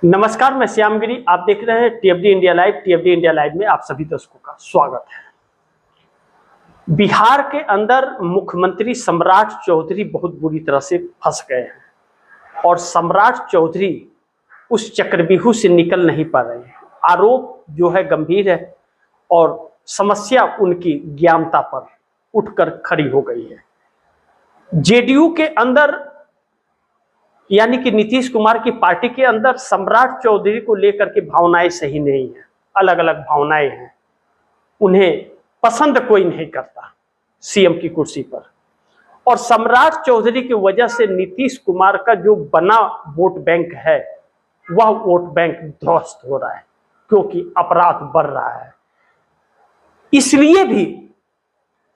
नमस्कार, मैं श्यामगिरी। आप देख रहे हैं टीएफडी इंडिया लाइव। टीएफडी इंडिया लाइव में आप सभी दर्शकों का स्वागत है। बिहार के अंदर मुख्यमंत्री सम्राट चौधरी बहुत बुरी तरह से फंस गए हैं और सम्राट चौधरी उस चक्रव्यूह से निकल नहीं पा रहे हैं। आरोप जो है गंभीर है और समस्या उनकी ज्ञानता पर उठकर खड़ी हो गई है। जेडीयू के अंदर यानी कि नीतीश कुमार की पार्टी के अंदर सम्राट चौधरी को लेकर के भावनाएं सही नहीं है, अलग अलग भावनाएं हैं। उन्हें पसंद कोई नहीं करता सीएम की कुर्सी पर, और सम्राट चौधरी की वजह से नीतीश कुमार का जो बना वोट बैंक है वह वोट बैंक ध्वस्त हो रहा है, क्योंकि अपराध बढ़ रहा है। इसलिए भी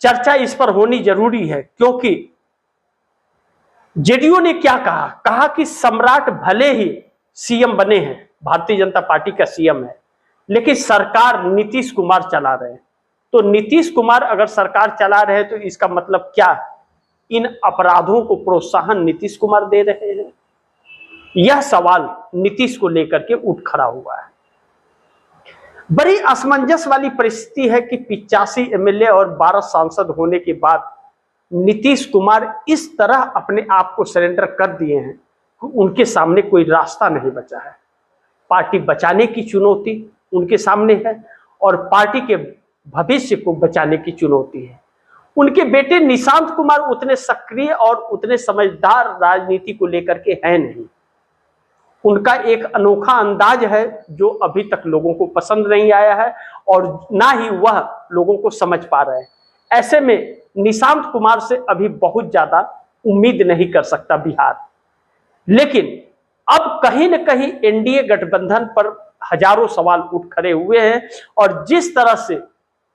चर्चा इस पर होनी जरूरी है, क्योंकि जेडीयू ने क्या कहा कि सम्राट भले ही सीएम बने हैं, भारतीय जनता पार्टी का सीएम है, लेकिन सरकार नीतीश कुमार चला रहे हैं। तो नीतीश कुमार अगर सरकार चला रहे हैं तो इसका मतलब क्या? इन अपराधों को प्रोत्साहन नीतीश कुमार दे रहे हैं। यह सवाल नीतीश को लेकर के उठ खड़ा हुआ है। बड़ी असमंजस वाली परिस्थिति है कि 85 एमएलए और 12 सांसद होने के बाद नीतीश कुमार इस तरह अपने आप को सरेंडर कर दिए हैं कि उनके सामने कोई रास्ता नहीं बचा है। पार्टी बचाने की चुनौती उनके सामने है और पार्टी के भविष्य को बचाने की चुनौती है। उनके बेटे निशांत कुमार उतने सक्रिय और उतने समझदार राजनीति को लेकर के हैं नहीं। उनका एक अनोखा अंदाज है जो अभी तक लोगों को पसंद नहीं आया है और ना ही वह लोगों को समझ पा रहे हैं। ऐसे में निशांत कुमार से अभी बहुत ज्यादा उम्मीद नहीं कर सकता बिहार। लेकिन अब कहीं न कहीं एनडीए गठबंधन पर हजारों सवाल उठ खड़े हुए हैं और जिस तरह से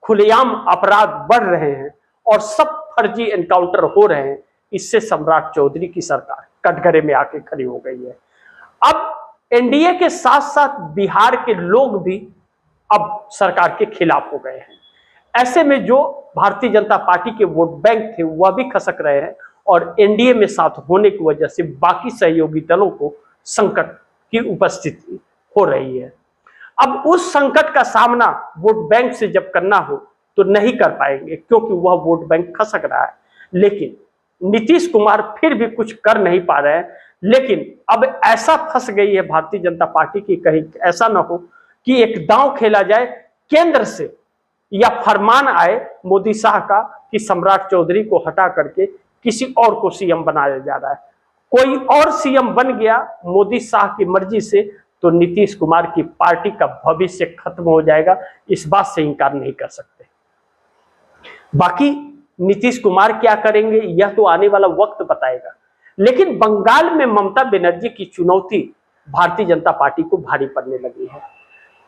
खुलेआम अपराध बढ़ रहे हैं और सब फर्जी एनकाउंटर हो रहे हैं, इससे सम्राट चौधरी की सरकार कटघरे में आके खड़ी हो गई है। अब एनडीए के साथ साथ बिहार के लोग भी अब सरकार के खिलाफ हो गए हैं। ऐसे में जो भारतीय जनता पार्टी के वोट बैंक थे वह भी खसक रहे हैं और एनडीए में साथ होने की वजह से बाकी सहयोगी दलों को संकट की उपस्थिति हो रही है। अब उस संकट का सामना वोट बैंक से जब करना हो तो नहीं कर पाएंगे, क्योंकि वह वोट बैंक खसक रहा है। लेकिन नीतीश कुमार फिर भी कुछ कर नहीं पा रहे हैं। लेकिन अब ऐसा फंस गई है भारतीय जनता पार्टी की, कहीं ऐसा ना हो कि एक दांव खेला जाए केंद्र से या फरमान आए मोदी शाह का कि सम्राट चौधरी को हटा करके किसी और को सीएम बनाया जा रहा है। कोई और सीएम बन गया मोदी शाह की मर्जी से तो नीतीश कुमार की पार्टी का भविष्य खत्म हो जाएगा। इस बात से इनकार नहीं कर सकते। बाकी नीतीश कुमार क्या करेंगे यह तो आने वाला वक्त बताएगा। लेकिन बंगाल में ममता बनर्जी की चुनौती भारतीय जनता पार्टी को भारी पड़ने लगी है।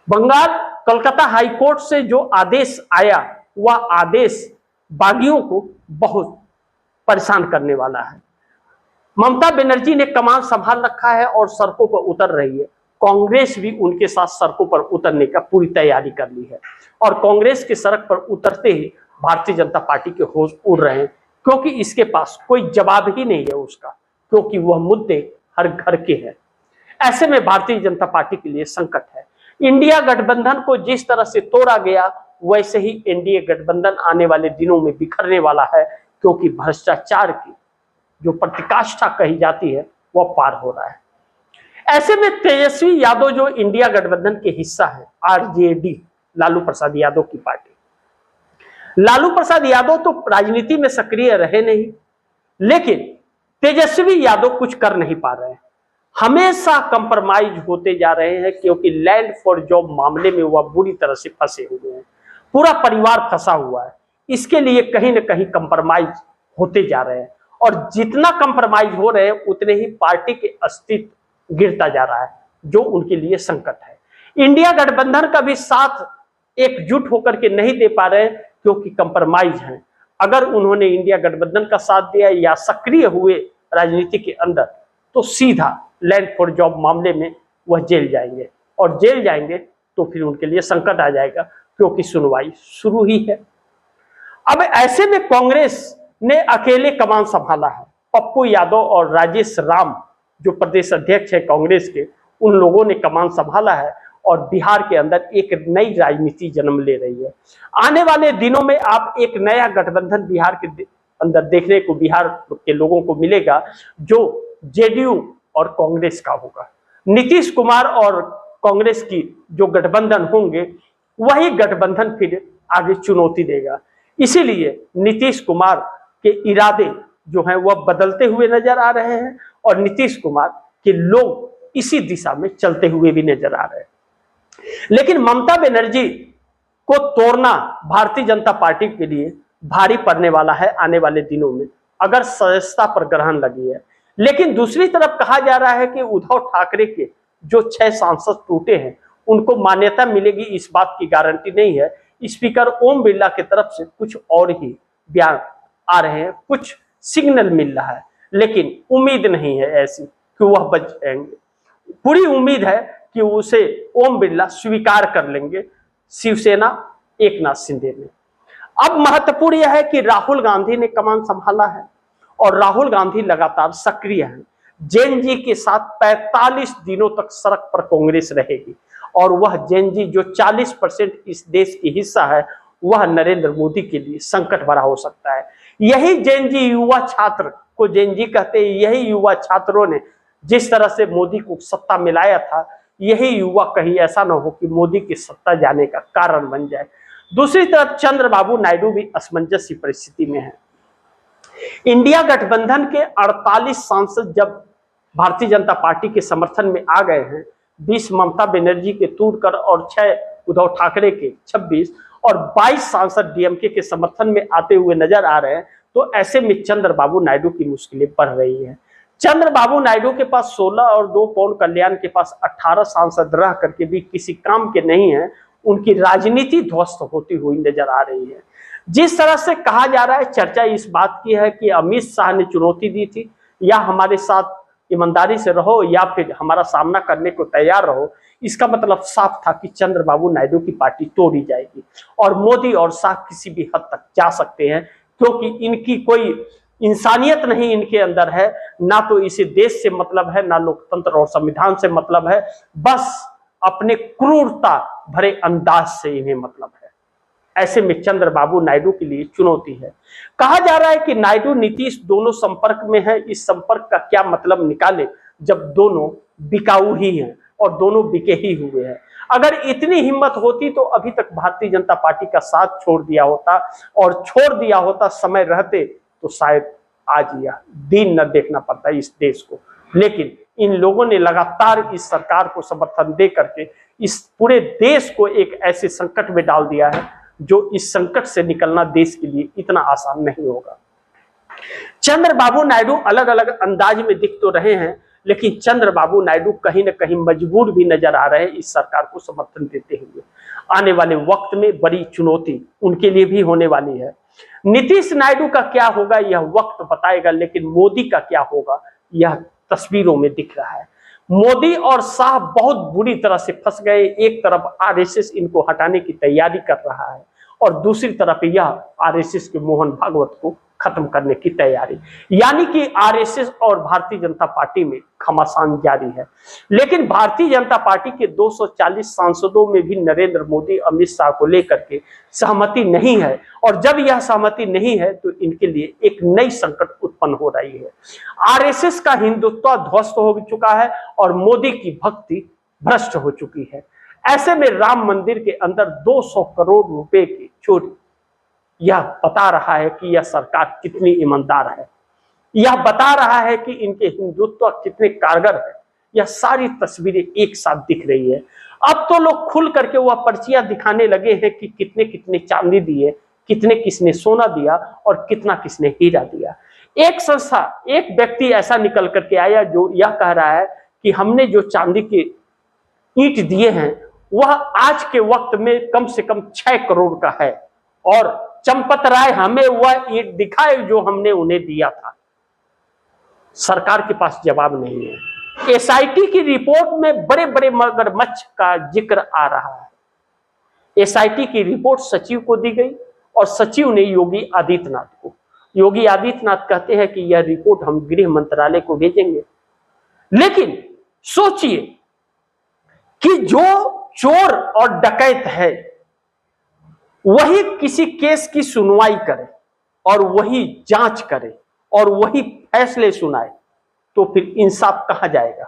बंगाल कोलकाता हाईकोर्ट से जो आदेश आया वह आदेश बागियों को बहुत परेशान करने वाला है। ममता बनर्जी ने कमान संभाल रखा है और सड़कों पर उतर रही है। कांग्रेस भी उनके साथ सड़कों पर उतरने का पूरी तैयारी कर ली है और कांग्रेस के सड़क पर उतरते ही भारतीय जनता पार्टी के होश उड़ रहे हैं, क्योंकि इसके पास कोई जवाब ही नहीं है उसका, क्योंकि वह मुद्दे हर घर के हैं। ऐसे में भारतीय जनता पार्टी के लिए संकट है। इंडिया गठबंधन को जिस तरह से तोड़ा गया वैसे ही एनडीए गठबंधन आने वाले दिनों में बिखरने वाला है, क्योंकि भ्रष्टाचार की जो प्रतिकाष्ठा कही जाती है वह पार हो रहा है। ऐसे में तेजस्वी यादव जो इंडिया गठबंधन के हिस्सा है, आरजेडी, लालू प्रसाद यादव की पार्टी, लालू प्रसाद यादव तो राजनीति में सक्रिय रहे नहीं, लेकिन तेजस्वी यादव कुछ कर नहीं पा रहे हैं। हमेशा कंप्रोमाइज होते जा रहे हैं, क्योंकि लैंड फॉर जॉब मामले में वह बुरी तरह से फंसे हुए हैं। पूरा परिवार फंसा हुआ है। इसके लिए कहीं न कहीं कंप्रोमाइज होते जा रहे हैं और जितना कंप्रोमाइज हो रहे हैं उतने ही पार्टी के अस्तित्व गिरता जा रहा है, जो उनके लिए संकट है। इंडिया गठबंधन का भी साथ एकजुट होकर के नहीं दे पा रहे हैं, क्योंकि कंप्रोमाइज है। अगर उन्होंने इंडिया गठबंधन का साथ दिया या सक्रिय हुए राजनीति के अंदर तो सीधा लैंड फॉर जॉब मामले में वह जेल जाएंगे और जेल जाएंगे तो फिर उनके लिए संकट आ जाएगा, क्योंकि सुनवाई शुरू ही है। अब ऐसे में कांग्रेस ने अकेले कमान संभाला है। पप्पू यादव और राजेश राम जो प्रदेश अध्यक्ष है कांग्रेस के, उन लोगों ने कमान संभाला है और बिहार के अंदर एक नई राजनीति जन्म ले रही है। आने वाले दिनों में आप एक नया गठबंधन बिहार के अंदर देखने को बिहार के लोगों को मिलेगा, जो जेडीयू और कांग्रेस का होगा। नीतीश कुमार और कांग्रेस की जो गठबंधन होंगे वही गठबंधन फिर आगे चुनौती देगा। इसीलिए नीतीश कुमार के इरादे जो हैं वह बदलते हुए नजर आ रहे हैं और नीतीश कुमार के लोग इसी दिशा में चलते हुए भी नजर आ रहे हैं। लेकिन ममता बनर्जी को तोड़ना भारतीय जनता पार्टी के लिए भारी पड़ने वाला है आने वाले दिनों में, अगर सदस्यता पर ग्रहण लगी है। लेकिन दूसरी तरफ कहा जा रहा है कि उद्धव ठाकरे के जो 6 सांसद टूटे हैं उनको मान्यता मिलेगी, इस बात की गारंटी नहीं है। स्पीकर ओम बिरला की तरफ से कुछ और ही बयान आ रहे हैं, कुछ सिग्नल मिल रहा है, लेकिन उम्मीद नहीं है ऐसी कि वह बच जाएंगे। पूरी उम्मीद है कि उसे ओम बिरला स्वीकार कर लेंगे शिवसेना एकनाथ शिंदे में। अब महत्वपूर्ण यह है कि राहुल गांधी ने कमान संभाला है और राहुल गांधी लगातार सक्रिय हैं। जैन जी के साथ 45 दिनों तक सड़क पर कांग्रेस रहेगी और वह जैन जी जो 40% इस देश की हिस्सा है वह नरेंद्र मोदी के लिए संकट भरा हो सकता है। यही जैन जी युवा छात्र को जैन जी कहते हैं, यही युवा छात्रों ने जिस तरह से मोदी को सत्ता मिलाया था, यही युवा कहीं ऐसा ना हो कि मोदी की सत्ता जाने का कारण बन जाए। दूसरी तरफ चंद्रबाबू नायडू भी असमंजस परिस्थिति में है। इंडिया गठबंधन के 48 सांसद जब भारतीय जनता पार्टी के समर्थन में आ गए हैं, 20 ममता बनर्जी के तोड़कर और 6 उद्धव ठाकरे के 26 और 22 सांसद डीएमके के समर्थन में आते हुए नजर आ रहे हैं, तो ऐसे में चंद्रबाबू नायडू की मुश्किलें बढ़ रही हैं। चंद्रबाबू नायडू के पास 16 और 2 पवन कल्याण के पास 18 सांसद रह करके भी किसी काम के नहीं है। उनकी राजनीति ध्वस्त होती हुई नजर आ रही है। जिस तरह से कहा जा रहा है, चर्चा इस बात की है कि अमित शाह ने चुनौती दी थी, या हमारे साथ ईमानदारी से रहो या फिर हमारा सामना करने को तैयार रहो। इसका मतलब साफ था कि चंद्रबाबू नायडू की पार्टी तोड़ी जाएगी और मोदी और शाह किसी भी हद तक जा सकते हैं, क्योंकि इनकी कोई इंसानियत नहीं इनके अंदर है, ना तो इसे देश से मतलब है, ना लोकतंत्र और संविधान से मतलब है, बस अपने क्रूरता भरे अंदाज से इन्हें मतलब है। ऐसे में चंद्रबाबू नायडू के लिए चुनौती है। कहा जा रहा है कि नायडू नीतीश दोनों संपर्क में है। इस संपर्क का क्या मतलब निकाले जब दोनों बिकाऊ ही हैं और दोनों बिके ही हुए हैं। अगर इतनी हिम्मत होती तो अभी तक भारतीय जनता पार्टी का साथ छोड़ दिया होता, और छोड़ दिया होता समय रहते तो शायद आज यह दिन न देखना पड़ता इस देश को। लेकिन इन लोगों ने लगातार इस सरकार को समर्थन दे करके इस पूरे देश को एक ऐसे संकट में डाल दिया है जो इस संकट से निकलना देश के लिए इतना आसान नहीं होगा। चंद्रबाबू नायडू अलग अलग अंदाज में दिख तो रहे हैं, लेकिन चंद्रबाबू नायडू कहीं ना कहीं मजबूर भी नजर आ रहे हैं इस सरकार को समर्थन देते हुए। आने वाले वक्त में बड़ी चुनौती उनके लिए भी होने वाली है। नीतीश नायडू का क्या होगा यह वक्त बताएगा, लेकिन मोदी का क्या होगा यह तस्वीरों में दिख रहा है। मोदी और शाह बहुत बुरी तरह से फंस गए। एक तरफ आरएसएस इनको हटाने की तैयारी कर रहा है और दूसरी तरफ यह आरएसएस के मोहन भागवत को खत्म करने की तैयारी, यानी कि आरएसएस और भारतीय जनता पार्टी में घमासान जारी है। लेकिन भारतीय जनता पार्टी के 240 सांसदों में भी नरेंद्र मोदी अमित शाह को लेकर के सहमति नहीं है, और जब यह सहमति नहीं है तो इनके लिए एक नई संकट उत्पन्न हो रही है। आरएसएस का हिंदुत्व ध्वस्त हो चुका है और मोदी की भक्ति भ्रष्ट हो चुकी है। ऐसे में राम मंदिर के अंदर 200 करोड़ रुपए की चोरी, यह बता रहा है कि यह सरकार कितनी ईमानदार है, यह बता रहा है कि इनके हिंदुत्व कितने कारगर है। यह सारी तस्वीरें एक साथ दिख रही है। अब तो लोग खुल करके वह पर्चियां दिखाने लगे हैं कि कितने कितने चांदी दिए, कितने किसने सोना दिया और कितना किसने हीरा दिया। एक संस्था, एक व्यक्ति ऐसा निकल करके आया जो यह कह रहा है कि हमने जो चांदी के ईंट दिए हैं वह आज के वक्त में कम से कम 6 करोड़ का है, और चंपत राय हमें वह ईंट दिखाए जो हमने उन्हें दिया था। सरकार के पास जवाब नहीं है। एसआईटी की रिपोर्ट में बड़े बड़े मगरमच्छ का जिक्र आ रहा है। एसआईटी की रिपोर्ट सचिव को दी गई और सचिव ने योगी आदित्यनाथ को। योगी आदित्यनाथ कहते हैं कि यह रिपोर्ट हम गृह मंत्रालय को भेजेंगे। लेकिन सोचिए, जो चोर और डकैत है वही किसी केस की सुनवाई करे और वही जांच करे और वही फैसले सुनाए, तो फिर इंसाफ कहां जाएगा,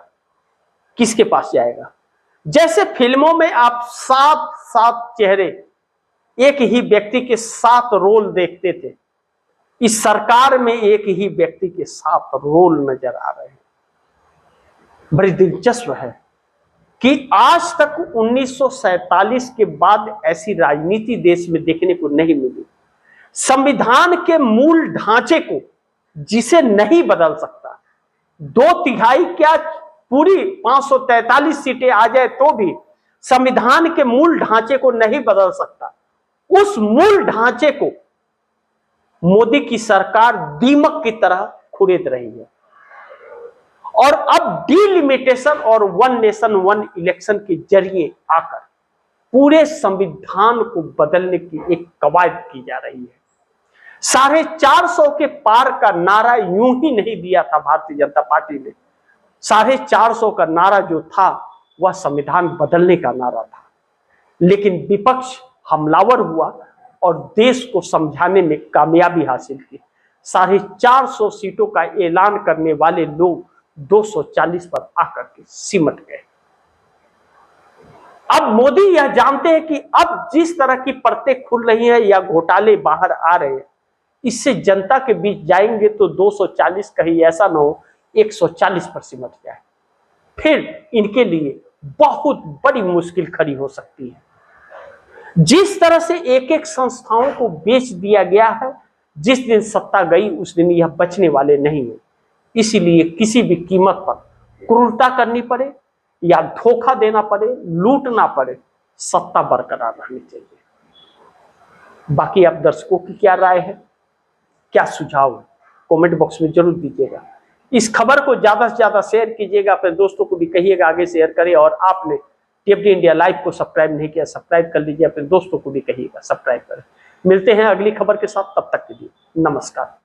किसके पास जाएगा? जैसे फिल्मों में आप सात सात चेहरे एक ही व्यक्ति के 7 रोल देखते थे, इस सरकार में एक ही व्यक्ति के 7 रोल नजर आ रहे हैं। बड़ी दिलचस्प है कि आज तक 1947 के बाद ऐसी राजनीति देश में देखने को नहीं मिली। संविधान के मूल ढांचे को जिसे नहीं बदल सकता, 2/3 क्या पूरी 543 सीटें आ जाए तो भी संविधान के मूल ढांचे को नहीं बदल सकता, उस मूल ढांचे को मोदी की सरकार दीमक की तरह खुरेद रही है। और अब डिलिमिटेशन और 1 नेशन 1 इलेक्शन के जरिए आकर पूरे संविधान को बदलने की एक कवायद की जा रही है। 450 के पार का नारा यूं ही नहीं दिया था भारतीय जनता पार्टी ने। 450 का नारा जो था वह संविधान बदलने का नारा था, लेकिन विपक्ष हमलावर हुआ और देश को समझाने में कामयाबी हासिल की। 450 सीटों का ऐलान करने वाले लोग 240 पर आकर के सिमट गए। अब मोदी यह जानते हैं कि अब जिस तरह की परतें खुल रही हैं या घोटाले बाहर आ रहे हैं, इससे जनता के बीच जाएंगे तो 240 कहीं ऐसा न हो 140 पर सिमट जाए, फिर इनके लिए बहुत बड़ी मुश्किल खड़ी हो सकती है। जिस तरह से एक एक संस्थाओं को बेच दिया गया है, जिस दिन सत्ता गई उस दिन यह बचने वाले नहीं है। इसीलिए किसी भी कीमत पर क्रूरता करनी पड़े या धोखा देना पड़े, लूटना पड़े, सत्ता बरकरार रहनी चाहिए। बाकी आप दर्शकों की क्या राय है, क्या सुझाव है, कमेंट बॉक्स में जरूर दीजिएगा। इस खबर को ज्यादा से ज्यादा शेयर कीजिएगा, अपने दोस्तों को भी कहिएगा आगे शेयर करें। और आपने टीएफडी इंडिया लाइव को सब्सक्राइब नहीं किया, सब्सक्राइब कर लीजिए, अपने दोस्तों को भी कहिएगा सब्सक्राइब करें। मिलते हैं अगली खबर के साथ, तब तक के लिए नमस्कार।